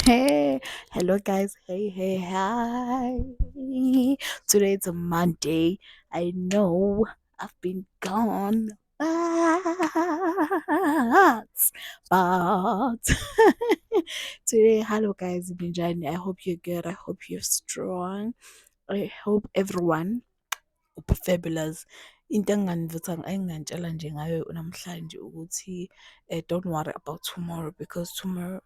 Hey, hello guys. Hey, hi. Today it's a Monday. I know I've been gone, but today, hello guys. Binjani. I hope you're good. I hope you're strong. I hope everyone fabulous. Into engingantshela nje ngayo namhlanje ukuthi don't worry about tomorrow because tomorrow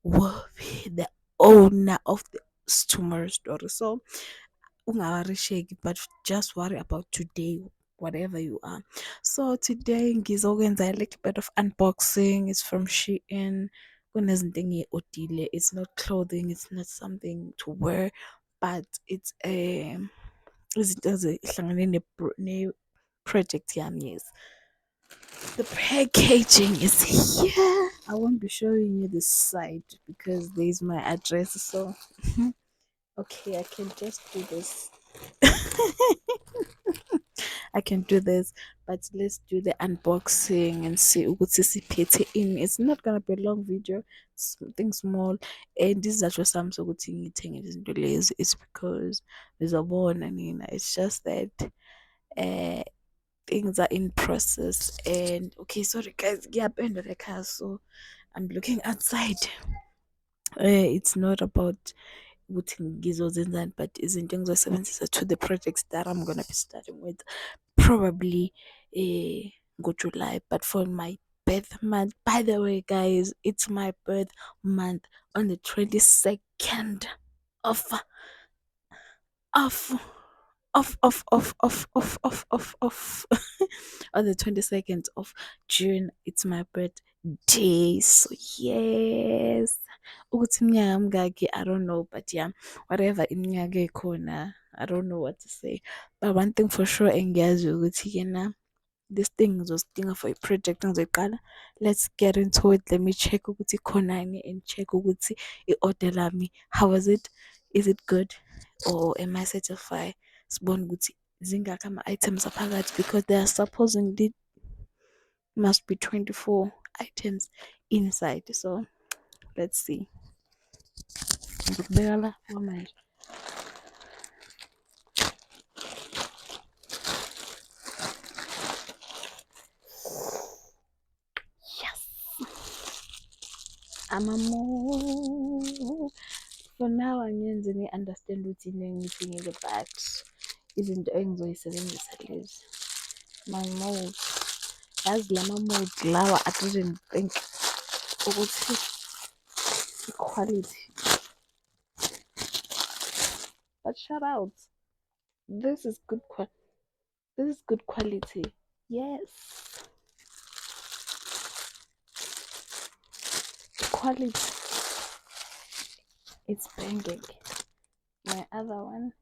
will be the owner of the tomorrow story. So ungawarisheki, but just worry about today, whatever you are. So today ngizokwenza a little bit of unboxing. It's from Shein. Kunezinto engiyi-odile. It's not clothing, it's not something to wear, but it's izinto ezihlangane ne-project yami. Yes, the packaging is here. I won't be showing you the side because there's my address. So okay, I can just do this. I can do this, but let's do the unboxing and see ukuthi siphethe ini. It's not gonna be a long video, it's something small. And this is actually some sokuthi ngithenge izinto lezi. It's because there's a bone and it's just that uh things are in process. And okay, sorry guys, yeah, under the car, so I'm looking outside. It's not about ukuthi ngizozenzani, but izinto engizosebenzisa to the projects that I'm gonna be starting with probably go July. But for my birth month, by the way guys, it's my birth month on the 22nd of of of on the 22nd of June. It's my birthday. So yes. Ukuthi iminyaka mingaki, I don't know, but yeah, whatever iminyaka ekhona, I don't know what to say. But one thing for sure engiyazi ukuthi yena this thing ngizosidinga for i-project engizoyiqala. Let's get into it. Let me check ukuthi khonani and check ukuthi i-order lami, how was it? Is it good? Or am I satisfied? Sibone ukuthi zingaki ama-items aphakathi because they are supposedly must be 24 items inside. So let's see. Ngizokubeka la kwamanje. Yes. Amamo. For now angenzi ni-understand ukuthi yini engiyidingile, but izinto engizoyisebenzisa lezi ma-mode. Yazi lama-mode lawa I didn't think ukuthi i-quality, but shout out, this is this is good quality. Yes, quality, it's banging. My other one,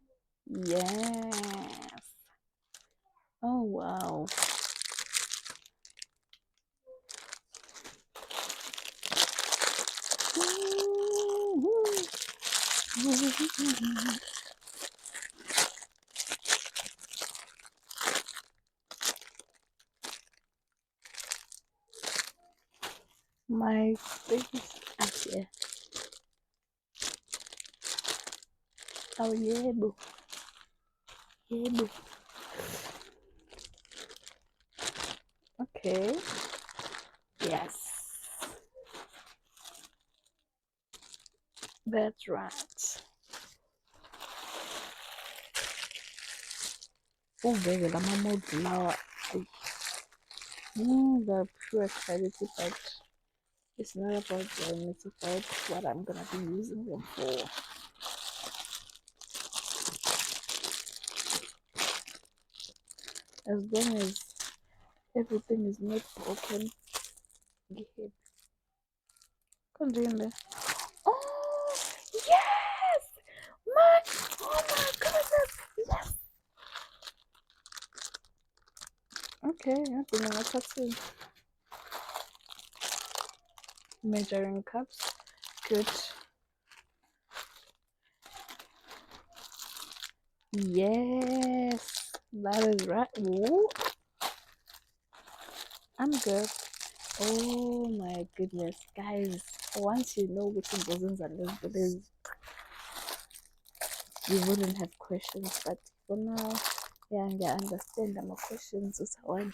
yes. Oh wow. My things are here. Oh yeah, boo. Yeah, boo. Okay. Yes. That's right. Oh baby, lama mode lawa. The pure quality, but it's not about them, it's about what I'm gonna be using them for. As long as everything is not broken. Get continue. Oh yes! Oh my goodness! Yes! Okay, I've been on a tattoo. Measuring cups. Good. Yes, that is right. Ooh, I'm good. Oh my goodness, guys. Once you know which doesn't and you wouldn't have questions. But for now, yeah, and I understand my questions is one.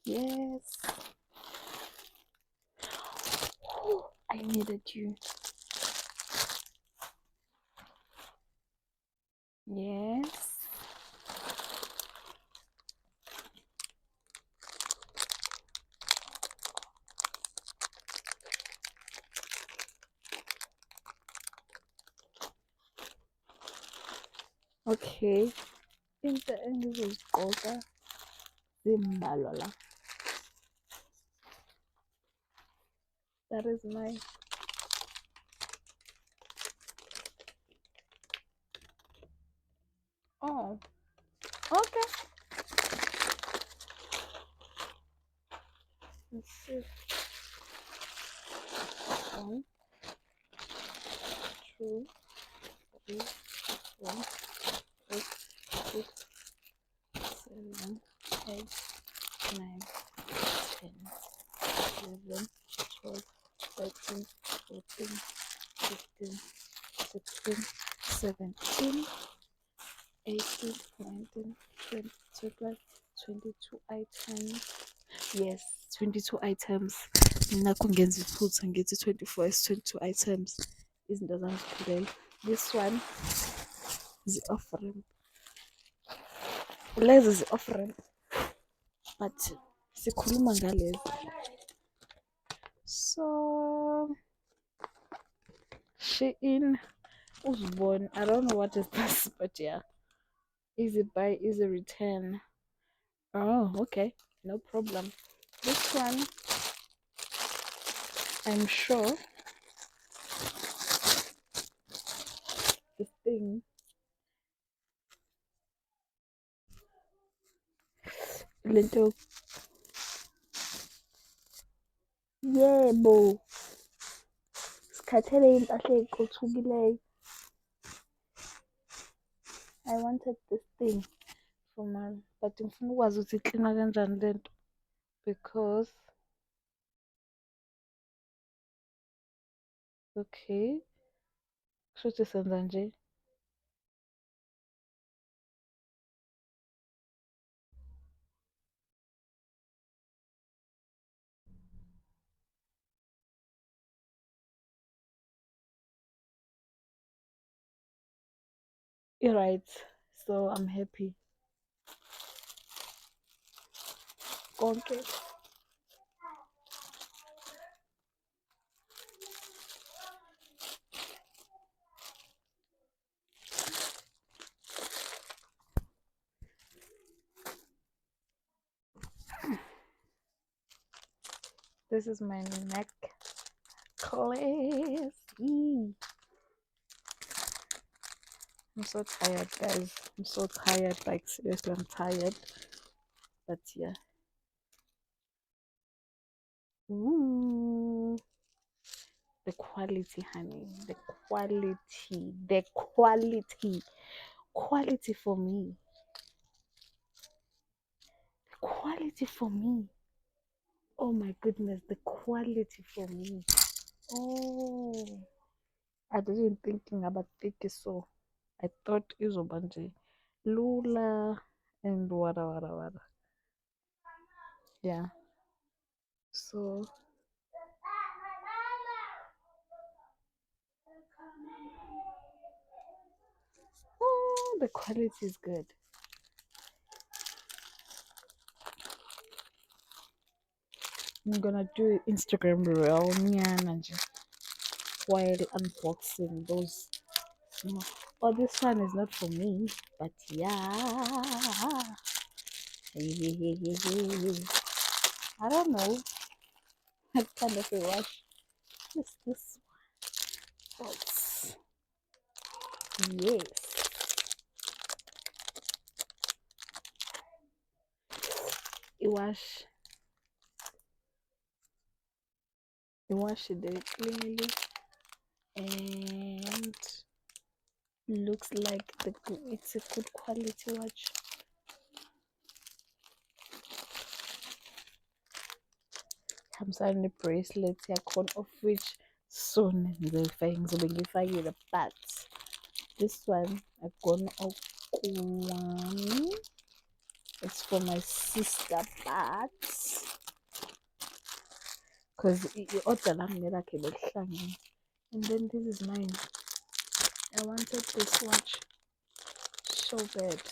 Yes. I needed you. Yes. Okay. Into engizozigqoka zimbalwa la. That is my oh. Okay. Let's see. 1, 2, 3, 4, 5, 6, 7, 8, 9, 10, 11, 12, 13, 14, 15, 16, 17, 18, 19, 20, 21, 22 items. Yes, 22 items. Mina kungenza iphutha ngithi 24 is 22 items. Izinto zangiphelele. This one is offering. Lezi is offering. But sikhuluma ngalezi. So Shein uzibone. I don't know what is this, but yeah. Easy buy, easy return. Oh, okay. No problem. This one, I'm sure the thing lento yebo sikhathele impahla ey'qothukileyo. I wanted this thing for mine, but ngifuna ukwazi ukuthi iklina kanjani lento because okay kushuthi senza nje right, so I'm happy konke. This is my necklace. I'm so tired, guys. I'm so tired. Like seriously, I'm tired. But yeah. Ooh, the quality, honey. The quality. The quality. Quality for me. Quality for me. Oh my goodness, the quality for me. Oh, I didn't thinking about it so. I thought izoba nje lula and wada. Yeah. So oh, the quality is good. I'm gonna do Instagram reel and just while unboxing those. Oh, this one is not for me, but yeah. I don't know. What kind of a wash is this one? False. Yes. It wash it cleanly and looks like it's a good quality watch. ihambisana ne-bracelet yakhona, of which soon ngizobe ngifakile, but this one akukona okuwami, it's for my sister, but because i-order lami nelakhe belihlangene. And then this is mine. I wanted this watch so bad,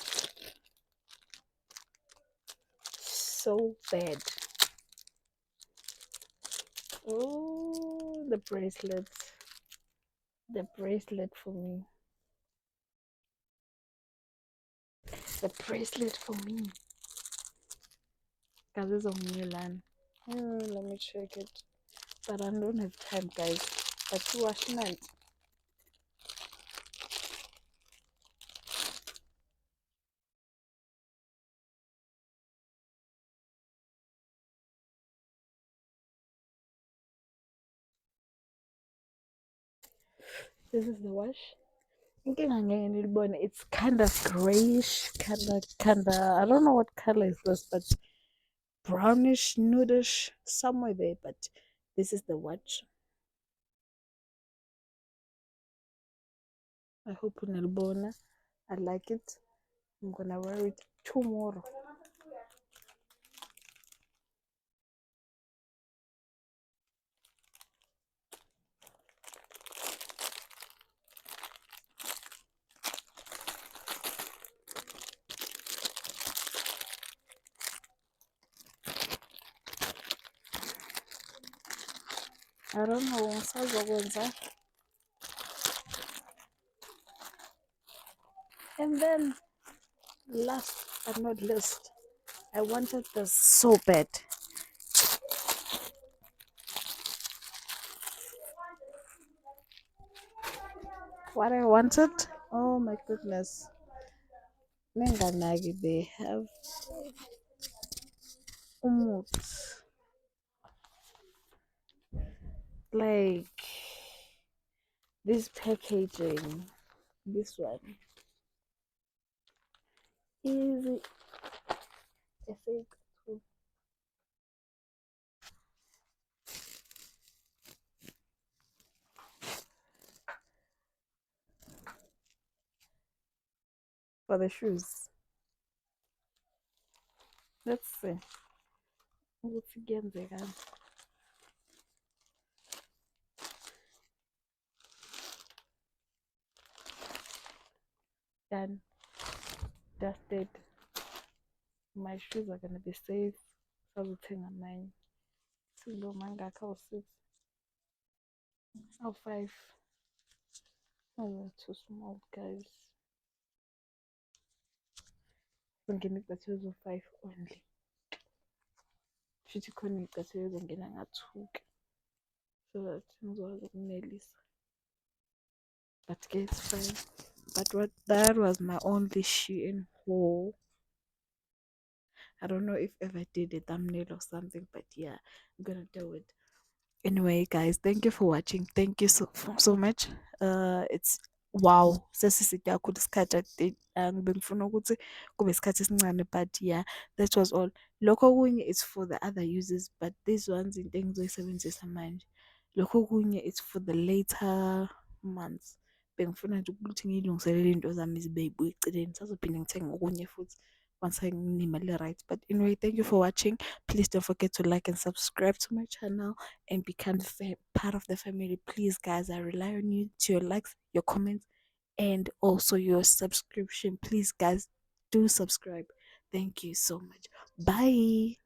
so bad. Oh, the bracelet for me, the bracelet for me. Guys, it's on Milan. Let me check it, but I don't have time, guys. But to wash night. This is the wash. It's kind of grayish, kind of. I don't know what color is this, but brownish, nudish, somewhere there. But this is the watch. I hope unalibona. I like it. I'm gonna wear it tomorrow. I don't know ngisazokwenza. And then last but not least, I wanted this so bad. What I wanted? Oh my goodness. Menganagi, they have umut. Like this packaging. This one. Easy. I think for the shoes. Let's see. What's again there? Done. Dusted. My shoes are gonna be safe. So thing on mine. Single manga cow 6. Oh 5. Oh, too small, guys. Ngene kubathiwe 5 only. Futhi khona iy'cathulo ezongena nga-2 so that ngizokwazi ukunelisa. But it's fine. But that was my only Shein haul. I don't know if ever did a thumbnail or something, but yeah, I'm gonna do it. Anyway, guys, thank you for watching. Thank you so much. It's wow. Sesiside kakhulu isikhathi bengifuna ukuthi kube isikhathi esincane, but yeah, that was all. Lokho okunye is for the other uses, but these ones into engizoyisebenzisa manje. Lokho okunye is for the later months. Bengifuna nje ukuthi ngiyilungiselele into zami zibe yibuye eceleni. Sazophinde ngithenge okunye futhi once nginemali right. But anyway, thank you for watching. Please don't forget to like and subscribe to my channel and become part of the family. Please, guys, I rely on you to your likes, your comments, and also your subscription. Please, guys, do subscribe. Thank you so much. Bye.